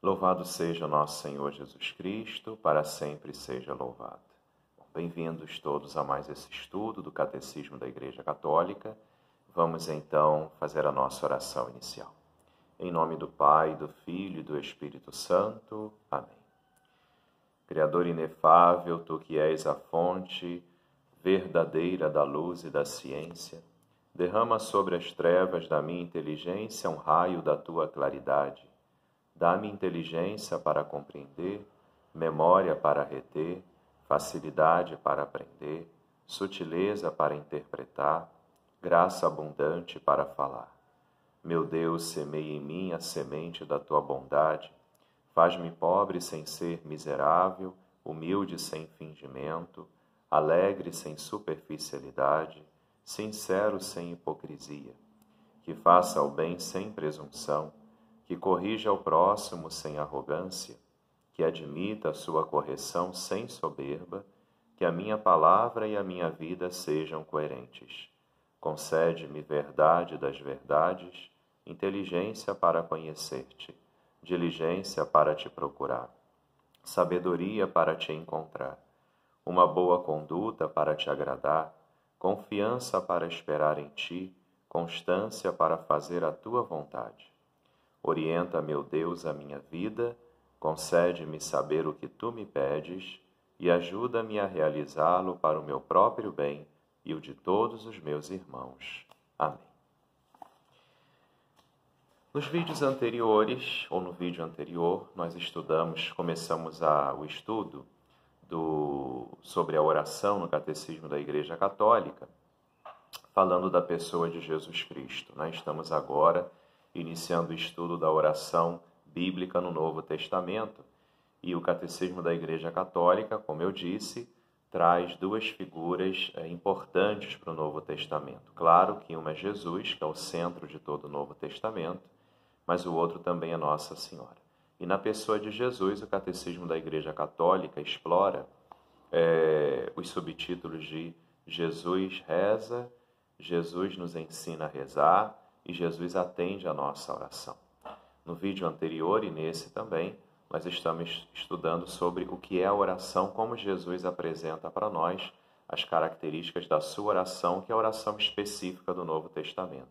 Louvado seja nosso Senhor Jesus Cristo, para sempre seja louvado. Bem-vindos todos a mais esse estudo do Catecismo da Igreja Católica. Vamos então fazer a nossa oração inicial. Em nome do Pai, do Filho e do Espírito Santo. Amém. Criador inefável, Tu que és a fonte verdadeira da luz e da ciência, derrama sobre as trevas da minha inteligência um raio da Tua claridade. Dá-me inteligência para compreender, memória para reter, facilidade para aprender, sutileza para interpretar, graça abundante para falar. Meu Deus, semeia em mim a semente da Tua bondade, faz-me pobre sem ser miserável, humilde sem fingimento, alegre sem superficialidade, sincero sem hipocrisia, que faça o bem sem presunção, que corrija o próximo sem arrogância, que admita a sua correção sem soberba, que a minha palavra e a minha vida sejam coerentes. Concede-me verdade das verdades, inteligência para conhecer-te, diligência para te procurar, sabedoria para te encontrar, uma boa conduta para te agradar, confiança para esperar em ti, constância para fazer a tua vontade. Orienta, meu Deus, a minha vida, concede-me saber o que tu me pedes e ajuda-me a realizá-lo para o meu próprio bem e o de todos os meus irmãos. Amém. Nos vídeos anteriores, ou no vídeo anterior, nós começamos o estudo sobre a oração no Catecismo da Igreja Católica, falando da pessoa de Jesus Cristo. Estamos agora iniciando o estudo da oração bíblica no Novo Testamento, e o Catecismo da Igreja Católica, como eu disse, traz duas figuras importantes para o Novo Testamento. Claro que uma é Jesus, que é o centro de todo o Novo Testamento, mas o outro também é Nossa Senhora. E na pessoa de Jesus, o Catecismo da Igreja Católica explora os subtítulos de Jesus reza, Jesus nos ensina a rezar e Jesus atende a nossa oração. No vídeo anterior e nesse também, nós estamos estudando sobre o que é a oração, como Jesus apresenta para nós as características da sua oração, que é a oração específica do Novo Testamento.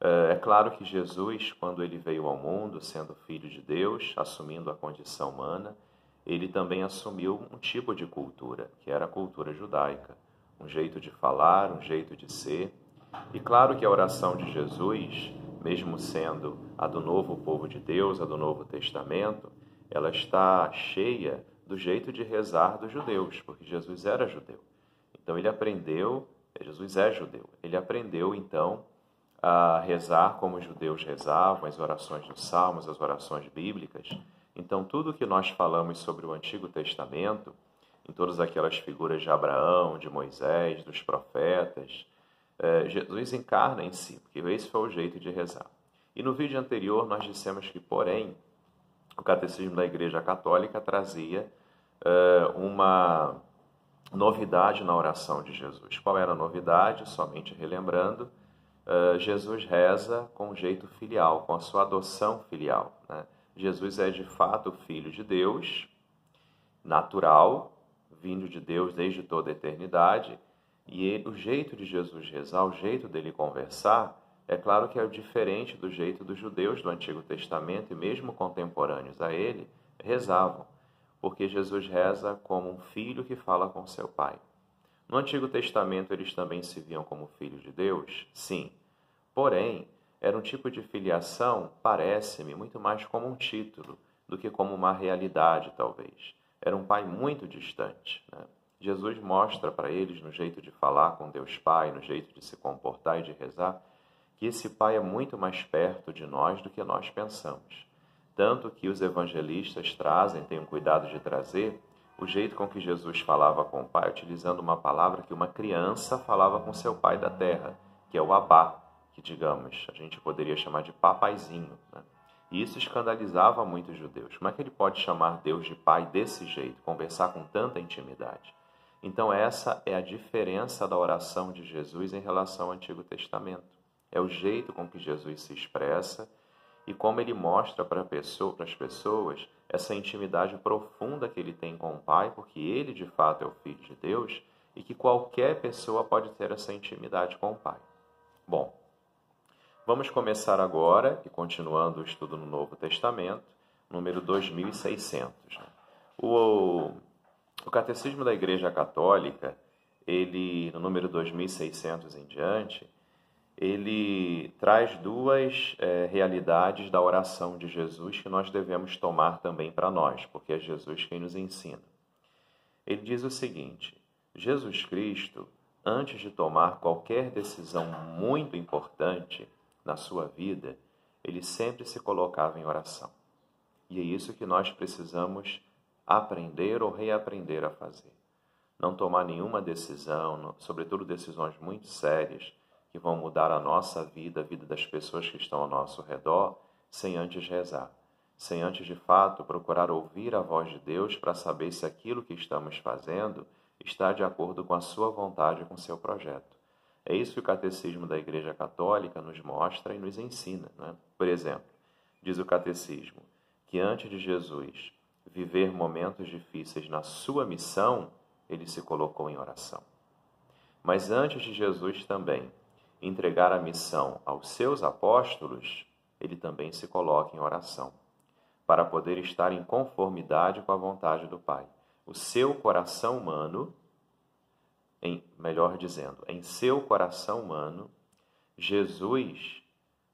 É claro que Jesus, quando ele veio ao mundo, sendo Filho de Deus, assumindo a condição humana, ele também assumiu um tipo de cultura, que era a cultura judaica, um jeito de falar, um jeito de ser. E claro que a oração de Jesus, mesmo sendo a do novo povo de Deus, a do Novo Testamento, ela está cheia do jeito de rezar dos judeus, porque Jesus era judeu. Então Jesus é judeu, ele aprendeu então a rezar como os judeus rezavam, as orações dos salmos, as orações bíblicas. Então tudo que nós falamos sobre o Antigo Testamento, em todas aquelas figuras de Abraão, de Moisés, dos profetas, Jesus encarna em si, porque esse foi o jeito de rezar. E no vídeo anterior nós dissemos que, porém, o Catecismo da Igreja Católica trazia uma novidade na oração de Jesus. Qual era a novidade? Somente relembrando, Jesus reza com um jeito filial, com a sua adoção filial. Jesus é de fato o Filho de Deus, natural, vindo de Deus desde toda a eternidade, e o jeito de Jesus rezar, o jeito dele conversar, é claro que é diferente do jeito dos judeus do Antigo Testamento, e mesmo contemporâneos a ele, rezavam, porque Jesus reza como um filho que fala com seu pai. No Antigo Testamento eles também se viam como filhos de Deus? Sim. Porém, era um tipo de filiação, parece-me, muito mais como um título do que como uma realidade, talvez. Era um pai muito distante, Jesus mostra para eles, no jeito de falar com Deus Pai, no jeito de se comportar e de rezar, que esse Pai é muito mais perto de nós do que nós pensamos. Tanto que os evangelistas têm um cuidado de trazer o jeito com que Jesus falava com o Pai, utilizando uma palavra que uma criança falava com seu pai da terra, que é o Abá, que, digamos, a gente poderia chamar de papaizinho. E isso escandalizava muito os judeus. Como é que ele pode chamar Deus de Pai desse jeito, conversar com tanta intimidade? Então essa é a diferença da oração de Jesus em relação ao Antigo Testamento. É o jeito com que Jesus se expressa e como ele mostra para as pessoas essa intimidade profunda que ele tem com o Pai, porque ele de fato é o Filho de Deus e que qualquer pessoa pode ter essa intimidade com o Pai. Bom, vamos começar agora, e continuando o estudo no Novo Testamento, número 2600. O Catecismo da Igreja Católica, ele, no número 2600 em diante, ele traz duas realidades da oração de Jesus que nós devemos tomar também para nós, porque é Jesus quem nos ensina. Ele diz o seguinte: Jesus Cristo, antes de tomar qualquer decisão muito importante na sua vida, ele sempre se colocava em oração. E é isso que nós precisamos aprender ou reaprender a fazer. Não tomar nenhuma decisão, sobretudo decisões muito sérias, que vão mudar a nossa vida, a vida das pessoas que estão ao nosso redor, sem antes rezar. Sem antes, de fato, procurar ouvir a voz de Deus para saber se aquilo que estamos fazendo está de acordo com a sua vontade e com o seu projeto. É isso que o Catecismo da Igreja Católica nos mostra e nos ensina, né? Por exemplo, diz o Catecismo que antes de Jesus viver momentos difíceis na sua missão, ele se colocou em oração. Mas antes de Jesus também entregar a missão aos seus apóstolos, ele também se coloca em oração, para poder estar em conformidade com a vontade do Pai. O seu coração humano, melhor dizendo, em seu coração humano, Jesus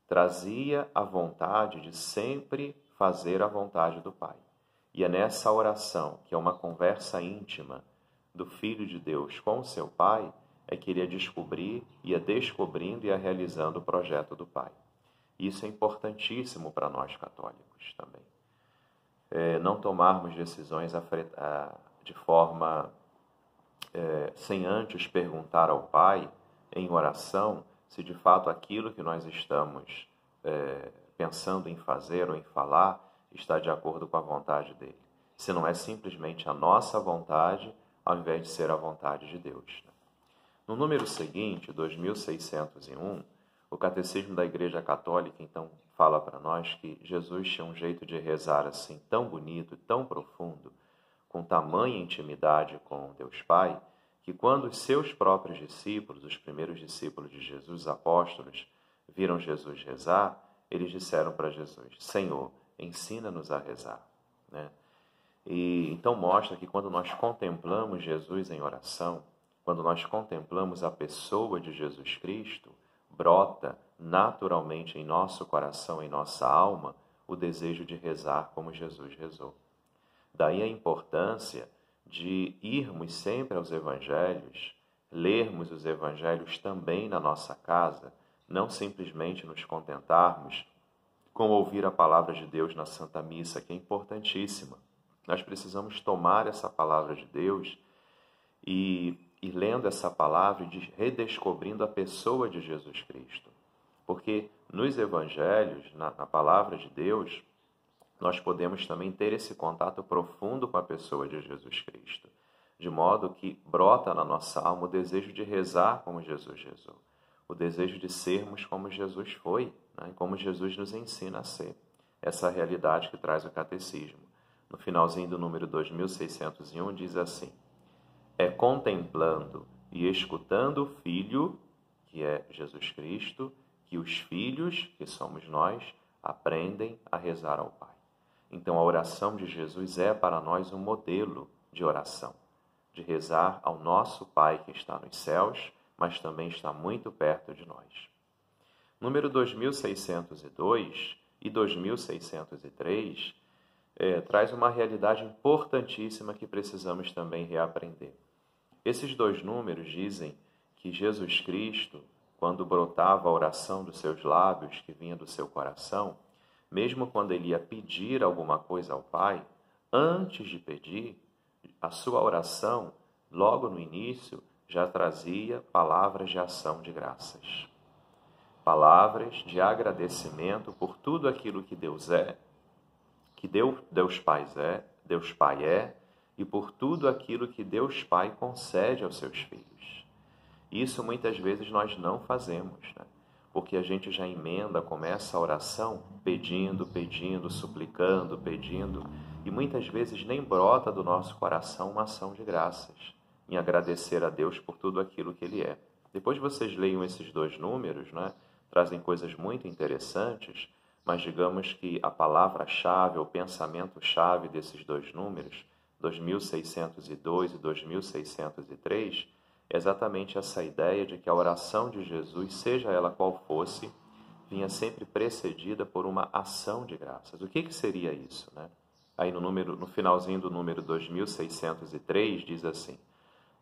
trazia a vontade de sempre fazer a vontade do Pai. E é nessa oração, que é uma conversa íntima do Filho de Deus com o seu Pai, é que ele ia descobrindo e ia realizando o projeto do Pai. Isso é importantíssimo para nós católicos também. Não tomarmos decisões de forma sem antes perguntar ao Pai, em oração, se de fato aquilo que nós estamos pensando em fazer ou em falar está de acordo com a vontade dele. Se não é simplesmente a nossa vontade, ao invés de ser a vontade de Deus. No número seguinte, 2601, o Catecismo da Igreja Católica, então, fala para nós que Jesus tinha um jeito de rezar assim tão bonito e tão profundo, com tamanha intimidade com Deus Pai, que quando os seus próprios discípulos, os primeiros discípulos de Jesus, os apóstolos, viram Jesus rezar, eles disseram para Jesus: Senhor, ensina-nos a rezar. Né? E então mostra que quando nós contemplamos Jesus em oração, quando nós contemplamos a pessoa de Jesus Cristo, brota naturalmente em nosso coração, em nossa alma, o desejo de rezar como Jesus rezou. Daí a importância de irmos sempre aos Evangelhos, lermos os Evangelhos também na nossa casa, não simplesmente nos contentarmos com ouvir a palavra de Deus na Santa Missa, que é importantíssima. Nós precisamos tomar essa palavra de Deus e lendo essa palavra e redescobrindo a pessoa de Jesus Cristo. Porque nos Evangelhos, na palavra de Deus, nós podemos também ter esse contato profundo com a pessoa de Jesus Cristo, de modo que brota na nossa alma o desejo de rezar como Jesus rezou, o desejo de sermos como Jesus foi, né? Como Jesus nos ensina a ser. Essa realidade que traz o Catecismo. No finalzinho do número 2601 diz assim: é contemplando e escutando o Filho, que é Jesus Cristo, que os filhos, que somos nós, aprendem a rezar ao Pai. Então a oração de Jesus é para nós um modelo de oração, de rezar ao nosso Pai que está nos céus, mas também está muito perto de nós. Número 2602 e 2603 traz uma realidade importantíssima que precisamos também reaprender. Esses dois números dizem que Jesus Cristo, quando brotava a oração dos seus lábios, que vinha do seu coração, mesmo quando ele ia pedir alguma coisa ao Pai, antes de pedir, a sua oração, logo no início, já trazia palavras de ação de graças. Palavras de agradecimento por tudo aquilo que Deus é, que Deus Pai é, e por tudo aquilo que Deus Pai concede aos seus filhos. Isso muitas vezes nós não fazemos, né? porque a gente já emenda, começa a oração pedindo, pedindo, suplicando, pedindo, e muitas vezes nem brota do nosso coração uma ação de graças, em agradecer a Deus por tudo aquilo que Ele é. Depois vocês leiam esses dois números, né? Trazem coisas muito interessantes, mas digamos que a palavra-chave, o pensamento-chave desses dois números, 2602 e 2603, é exatamente essa ideia de que a oração de Jesus, seja ela qual fosse, vinha sempre precedida por uma ação de graças. O que seria isso, né? Aí no finalzinho do número 2603 diz assim: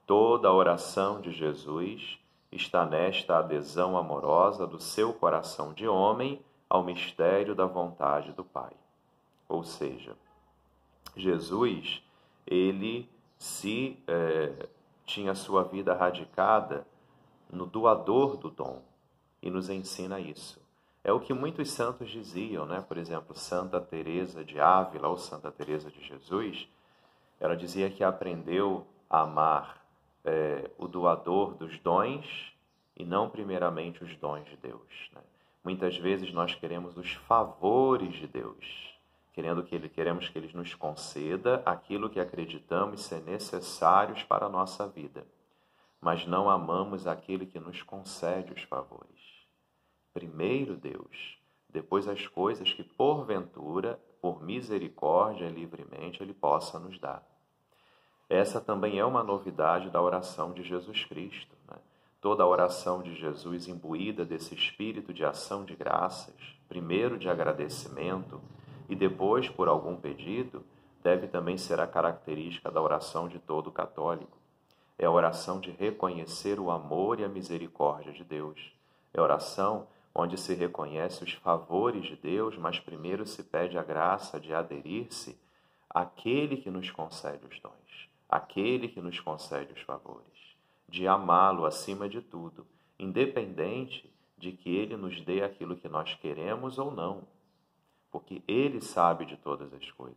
toda a oração de Jesus está nesta adesão amorosa do seu coração de homem ao mistério da vontade do Pai. Ou seja, Jesus, ele tinha sua vida radicada no doador do dom e nos ensina isso. É o que muitos santos diziam, né? Por exemplo, Santa Teresa de Ávila ou Santa Teresa de Jesus, ela dizia que aprendeu a amar o doador dos dons e não primeiramente os dons de Deus, né? Muitas vezes nós queremos os favores de Deus, queremos que Ele nos conceda aquilo que acreditamos ser necessários para a nossa vida, mas não amamos aquele que nos concede os favores. Primeiro Deus, depois as coisas que porventura, por misericórdia livremente, Ele possa nos dar. Essa também é uma novidade da oração de Jesus Cristo, né? Toda a oração de Jesus imbuída desse espírito de ação de graças, primeiro de agradecimento e depois por algum pedido, deve também ser a característica da oração de todo católico. É a oração de reconhecer o amor e a misericórdia de Deus. É a oração onde se reconhece os favores de Deus, mas primeiro se pede a graça de aderir-se àquele que nos concede os dons, àquele que nos concede os favores, de amá-lo acima de tudo, independente de que Ele nos dê aquilo que nós queremos ou não, porque Ele sabe de todas as coisas,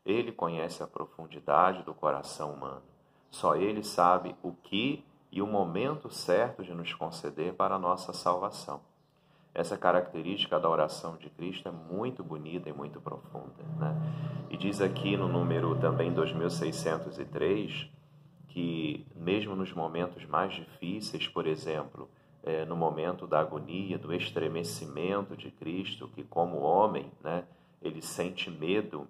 Ele conhece a profundidade do coração humano, só Ele sabe o que e o momento certo de nos conceder para a nossa salvação. Essa característica da oração de Cristo é muito bonita e muito profunda, né? E diz aqui no número também 2603 que mesmo nos momentos mais difíceis, por exemplo, no momento da agonia, do estremecimento de Cristo, que como homem, né, ele sente medo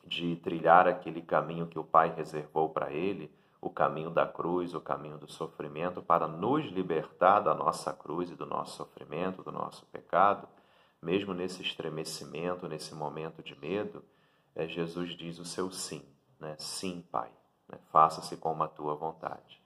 de trilhar aquele caminho que o Pai reservou para ele, o caminho da cruz, o caminho do sofrimento, para nos libertar da nossa cruz e do nosso sofrimento, do nosso pecado, mesmo nesse estremecimento, nesse momento de medo, Jesus diz o seu sim, né? Sim, Pai, né? Faça-se como a tua vontade.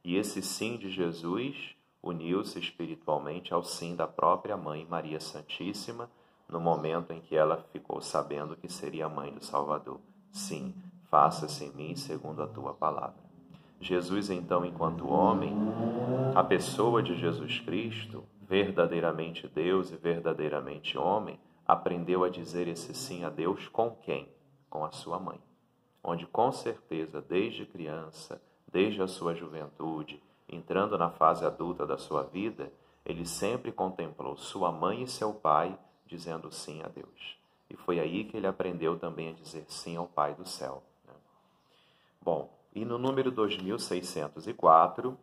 E esse sim de Jesus uniu-se espiritualmente ao sim da própria mãe Maria Santíssima, no momento em que ela ficou sabendo que seria a mãe do Salvador. Sim, faça-se em mim segundo a tua palavra. Jesus, então, enquanto homem, a pessoa de Jesus Cristo, verdadeiramente Deus e verdadeiramente homem, aprendeu a dizer esse sim a Deus com quem? Com a sua mãe. Onde, com certeza, desde criança, desde a sua juventude, entrando na fase adulta da sua vida, ele sempre contemplou sua mãe e seu pai dizendo sim a Deus. E foi aí que ele aprendeu também a dizer sim ao Pai do céu, né? Bom, e no número 2604,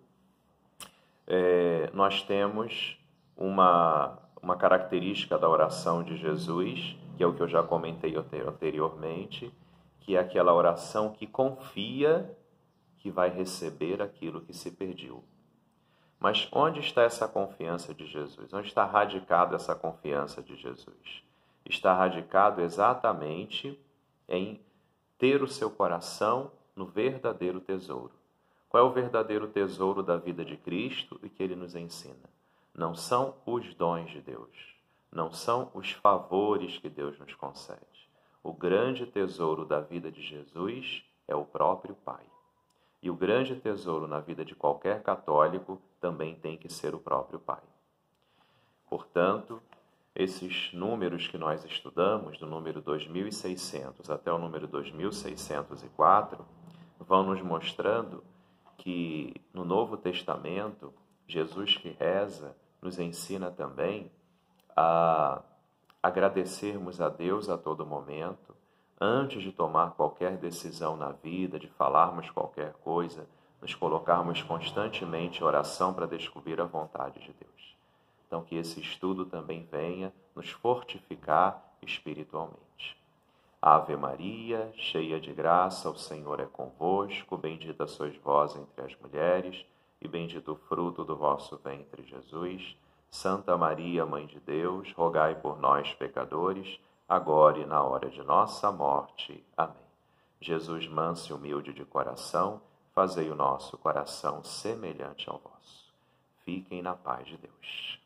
nós temos uma característica da oração de Jesus, que é o que eu já comentei anteriormente, que é aquela oração que confia que vai receber aquilo que se pediu. Mas onde está essa confiança de Jesus? Onde está radicada essa confiança de Jesus? Está radicado exatamente em ter o seu coração no verdadeiro tesouro. Qual é o verdadeiro tesouro da vida de Cristo e que Ele nos ensina? Não são os dons de Deus, não são os favores que Deus nos concede. O grande tesouro da vida de Jesus é o próprio Pai. E o grande tesouro na vida de qualquer católico também tem que ser o próprio Pai. Portanto, esses números que nós estudamos, do número 2600 até o número 2604, vão nos mostrando que no Novo Testamento, Jesus que reza nos ensina também a agradecermos a Deus a todo momento, antes de tomar qualquer decisão na vida, de falarmos qualquer coisa, nos colocarmos constantemente em oração para descobrir a vontade de Deus. Então, que esse estudo também venha nos fortificar espiritualmente. Ave Maria, cheia de graça, o Senhor é convosco, bendita sois vós entre as mulheres, e bendito o fruto do vosso ventre, Jesus. Santa Maria, Mãe de Deus, rogai por nós, pecadores, agora e na hora de nossa morte. Amém. Jesus, manso e humilde de coração, fazei o nosso coração semelhante ao vosso. Fiquem na paz de Deus.